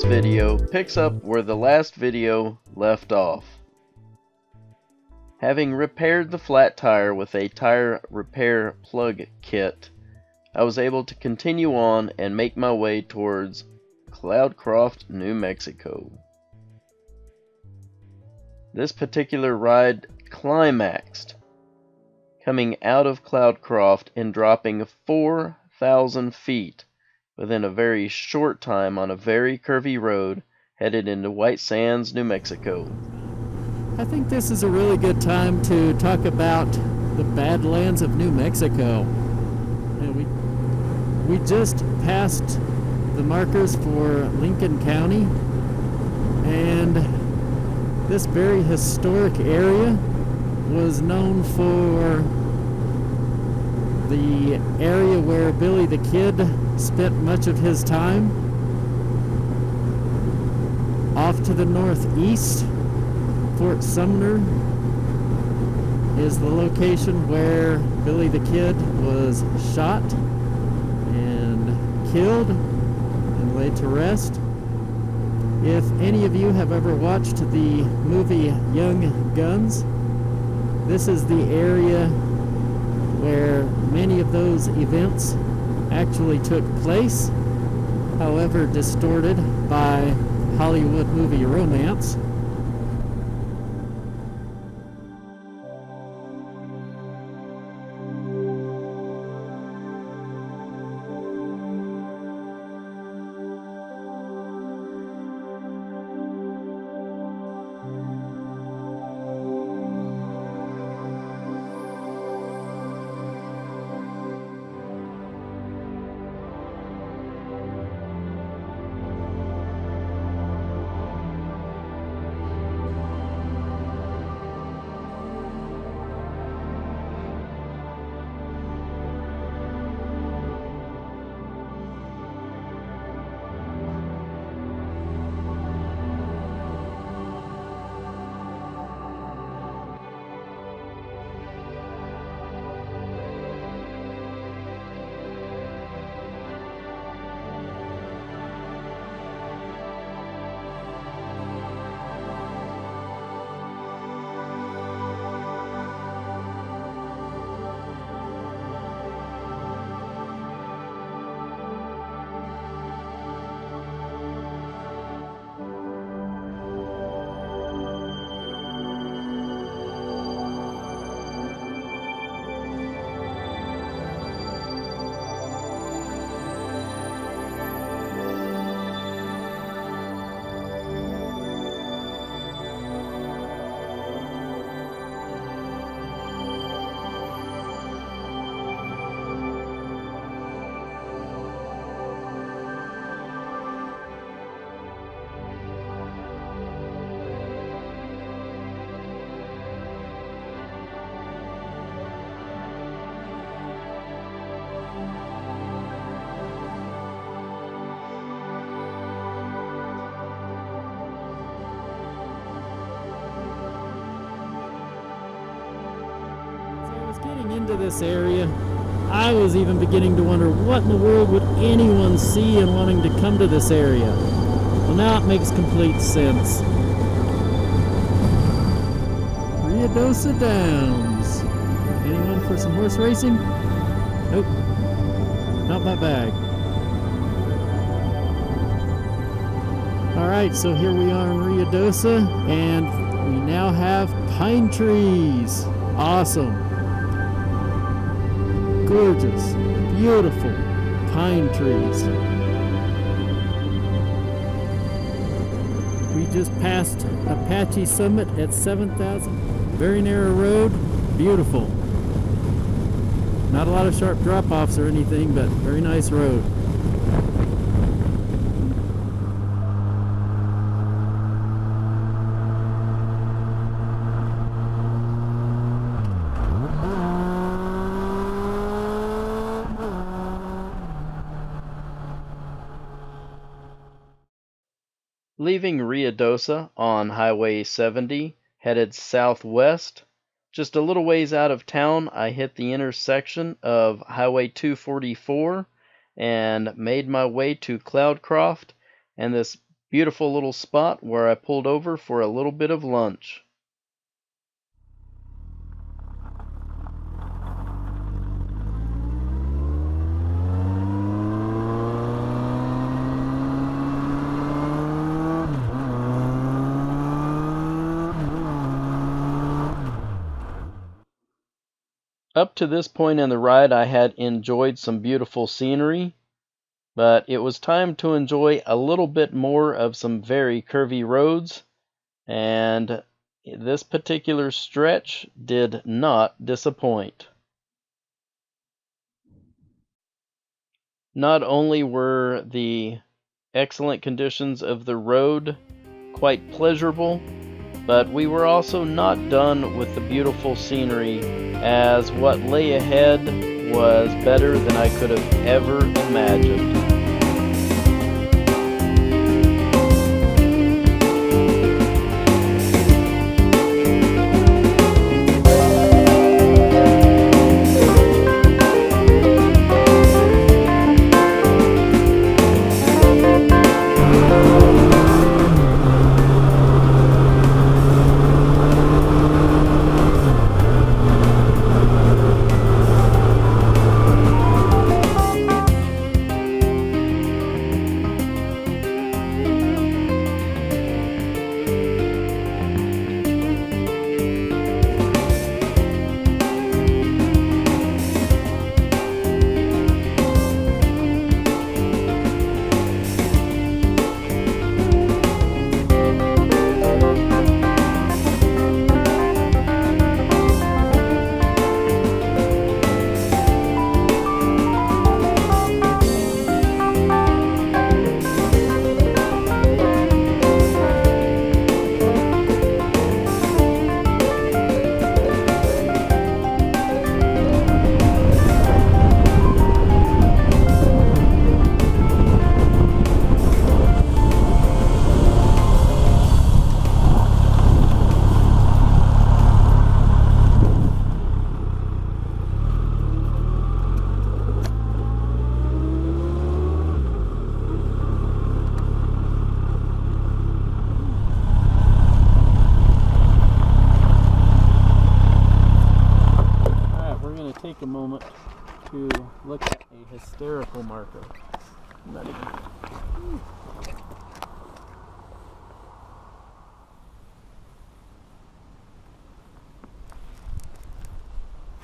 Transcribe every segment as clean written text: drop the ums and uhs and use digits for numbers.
this video picks up where the last video left off. Having repaired the flat tire with a tire repair plug kit, I was able to continue on and make my way towards Cloudcroft, New Mexico. This particular ride climaxed, coming out of Cloudcroft and dropping 4,000 feet within a very short time on a very curvy road headed into Whitesands, New Mexico. I think this is a really good time to talk about the Badlands of New Mexico. We just passed the markers for Lincoln County, and this very historic area was known for the area where Billy the Kid spent much of his time. Off to the northeast, Fort Sumner is the location where Billy the Kid was shot and killed and laid to rest. If any of you have ever watched the movie Young Guns, this is the area where many of those events actually took place, however distorted by Hollywood movie romance. Getting into this area, I was even beginning to wonder what in the world would anyone see in wanting to come to this area. Well, now it makes complete sense. Ruidosa Downs. Anyone for some horse racing? Nope. Not my bag. Alright, so here we are in Ruidosa, and we now have pine trees. Awesome. Gorgeous, beautiful pine trees. We just passed Apache Summit at 7,000. Very narrow road, beautiful. Not a lot of sharp drop-offs or anything, but very nice road. Leaving Ruidosa on Highway 70, headed southwest, just a little ways out of town, I hit the intersection of Highway 244 and made my way to Cloudcroft and this Beautiful little spot where I pulled over for a little bit of lunch. Up to this point in the ride, I had enjoyed some beautiful scenery, but it was time to enjoy a little bit more of some very curvy roads, and this particular stretch did not disappoint. Not only were the excellent conditions of the road quite pleasurable, but we were also not done with the beautiful scenery, as what lay ahead was better than I could have ever imagined. Take a moment to look at a hysterical marker. Not even.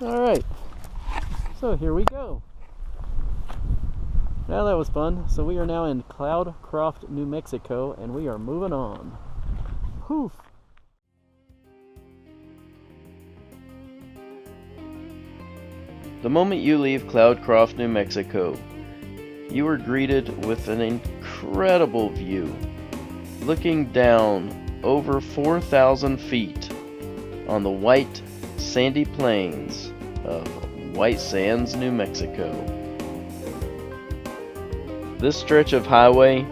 All right, so here we go. Now that was fun. So we are now in Cloudcroft, New Mexico, and we are moving on. Poof. The moment you leave Cloudcroft, New Mexico, you are greeted with an incredible view, looking down over 4,000 feet on the white, sandy plains of Whitesands, New Mexico. This stretch of highway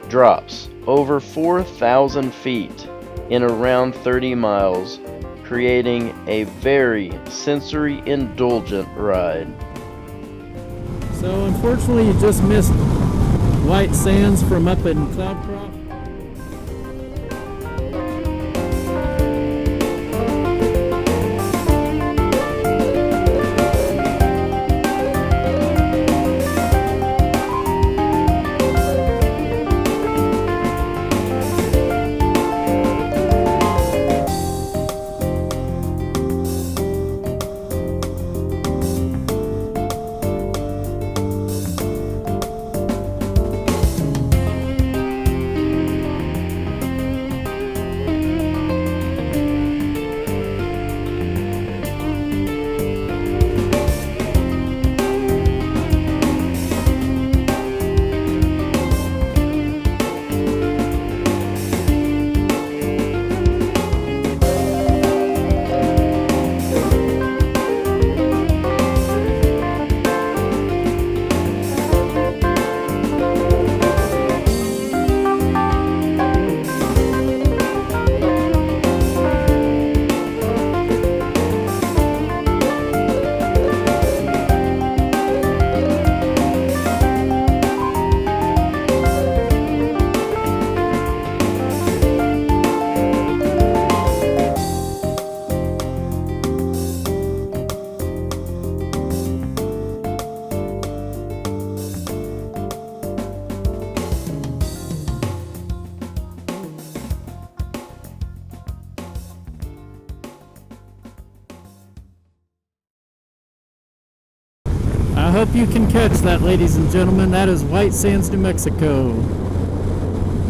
drops over 4,000 feet in around 30 miles, creating a very sensory indulgent ride. So unfortunately you just missed Whitesands from up in Cloudcroft. hope you can catch that, ladies and gentlemen. That is Whitesands, New Mexico,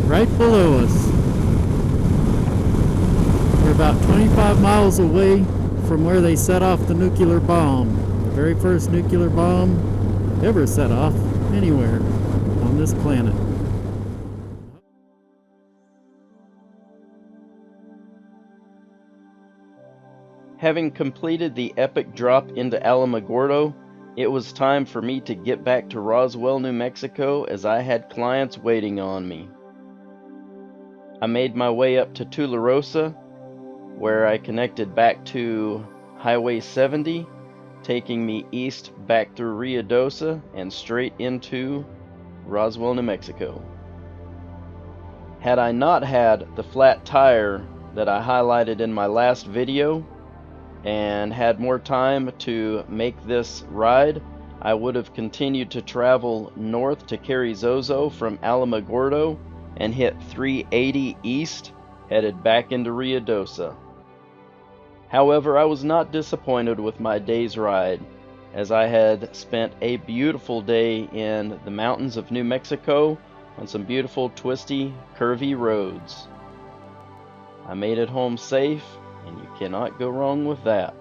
right below us. We're about 25 miles away from where they set off the nuclear bomb. The very first nuclear bomb ever set off anywhere on this planet. Having completed the epic drop into Alamagordo, it was time for me to get back to Roswell, New Mexico, as I had clients waiting on me. I made my way up to Tularosa, where I connected back to Highway 70, taking me east back through Ruidosa and straight into Roswell, New Mexico. Had I not had the flat tire that I highlighted in my last video, and had more time to make this ride, I would have continued to travel north to Carrizozo from Alamagordo and hit 380 east, headed back into Ruidosa. However, I was not disappointed with my day's ride, as I had spent a beautiful day in the mountains of New Mexico on some beautiful twisty, curvy roads. I made it home safe, and you cannot go wrong with that.